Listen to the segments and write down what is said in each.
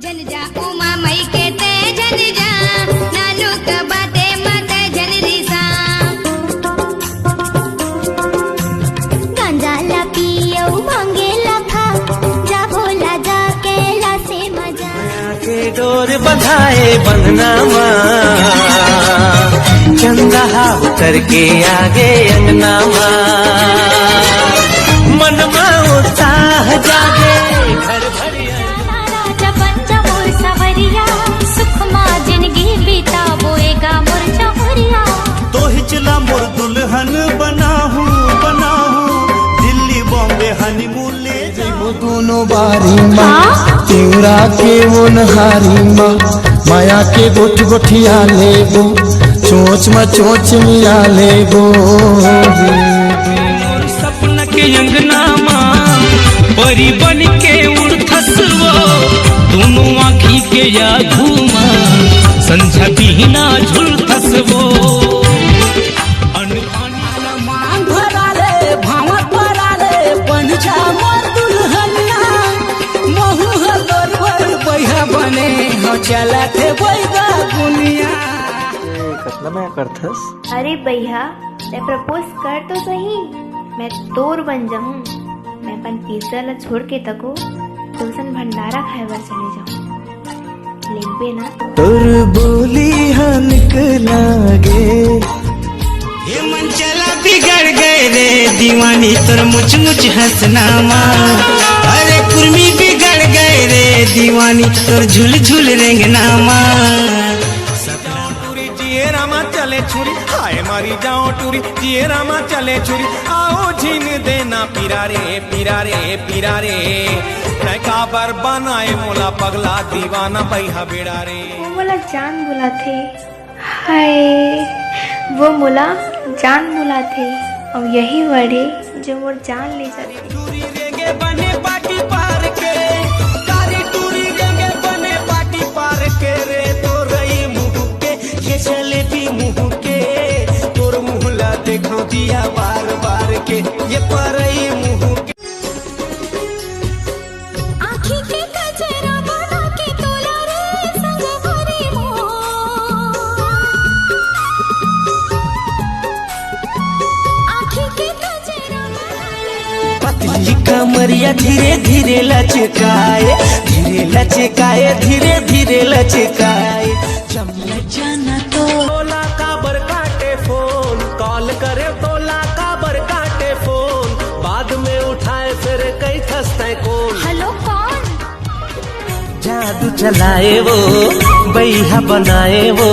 जन जा उमा मई के ते जन जा नानू का बाते मत जन रिसा गांजा ला पियो भांगे ला खा जा भोला जा केला से मजा के डोर बंधाए बंधना माँ चंदा करके आगे अंगना माँ मन माँ उत्साह जागे घर भरी तो हिचला मोर दुल्हन बनाहूँ दिल्ली बॉम्बे हनीमून ले जाऊँ दोनों बारी माँ तिवरा के वो नहारी माँ माया के गोठ गोठिया लेबो चोच में चोच मिया लेबो सपन के अंगना माँ परी बन के उड़थसवो दोनों आँखी के या घूमा संझा बिना झुलथसवो मांग भराले भावत भराले पंजा मोर दुल्हनिया महू हर बर बैहा बने हो चला थे बैगा दुनिया कसला मैं करथस। अरे भैया मैं प्रपोज कर तो सही, मैं तोर बन जाऊं। मैं अपन पिज्जा ला छोड़ के तको दोसन भंडारा खाए बर चले जाऊं लेबे ना तोर बोली हनक लागे ये मन चला बिगड़ गए रे दीवानी तोर मुझ हंसना माँ अरे कुर्मी बिगड़ गए रे दीवानी तोर झुल झुल रेंगना माँ जिए रामा चले छुरी हाय मारी जाओ टूरी जिए रामा चले छुरी आओ झीन देना पीरा रे काबर बनाए मोला पगला दीवाना बैहा बेड़ा रे वो मोला जान बुला थे। हाय वो मोला जान बुला थे और यही वर्डे जो मोर जान ले जाते। टूरी रेगे बने पाटी पार के तारी टूरी रेगे बने पाटी पार के रे तो रही मुँह के ये चले भी मुँह के तोर मुहला देखो दिया बार बार के ये परई मुँह के आँखी के कजरा बना के तोला रे संग भरी मोह आँखी के कजरा पतली कमरिया धीरे धीरे लचकाए धीरे धीरे लचकाए जमले जाना तो तोला काबर काटे फोन कॉल करे तोला काबर काटे फोन बाद में उठाए फिर कई थसते कौन हेलो कौन जादू चलाए वो बैहा बनाए वो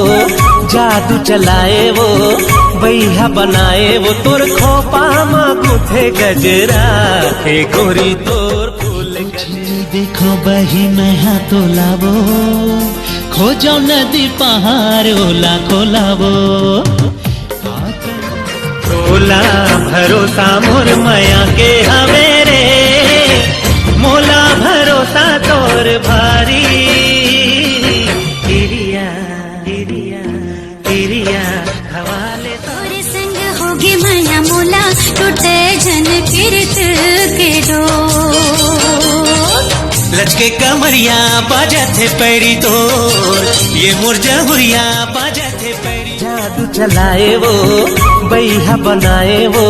जादू चलाए वो बैहा बनाए वो तोर खोपा मा कुथे गजरा हे गोरी तोर फूल देखो बही मैं हाथो लावो खोजो नदी पहाड़ ओला खोलावो तोला भरोसा मोर माया के हवे रे मोला भरोसा तोर भारी तिरिया हवाले तोरे संग होगे माया मोला टूटे जन किरत के डोर लचके कमरिया बाजा थे पैरी तोर ये मोर जहुरिया बाजा थे पैरी जादू चलाए वो बैहा बनाए वो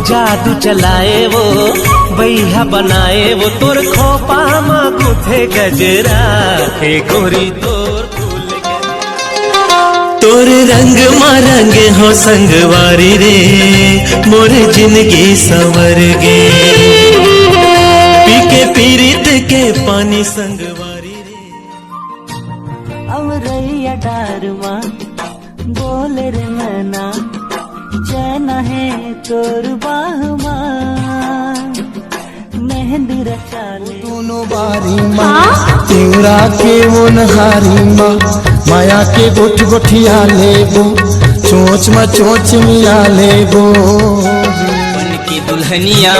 जादू चलाए वो बैहा बनाए वो तोर खोपा मा कुथे गजरा हे गोरी तोर फूल तोर रंग मा रंग हो संगवारी रे मोर जिंदगी संवर गे पीके पीरित के पानी संगवारी रे अमरैया डारमा बोल रे मना चैन है तोर बाहमा मेहंदी रचा ले दोनों बारी माँ तिवरा के वो नहारी माँ माया के गोठ गोठिया लेबो चोच में चोच मिया लेबो बन की दुल्हनिया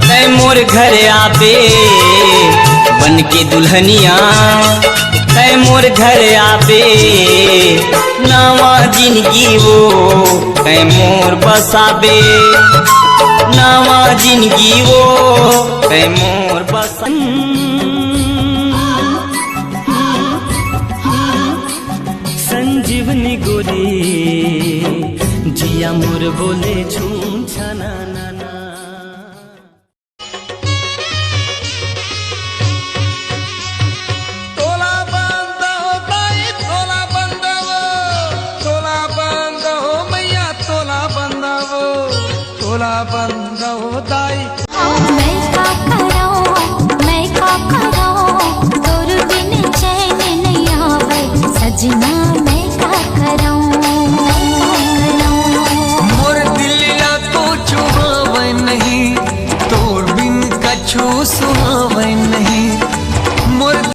तै मोर घर आबे बन के दुल्हनिया तै मोर घर आबे नवा जिंदगी वो तै मोर बसाबे नवा जिंदगी वो तै मोर बसा गोरी जिया मोर बोले झूम छना ना ना। तोला बंद हो ताई तोला बंद हो, तोला बंद हो मैया तोला बंद हो, तोला बंद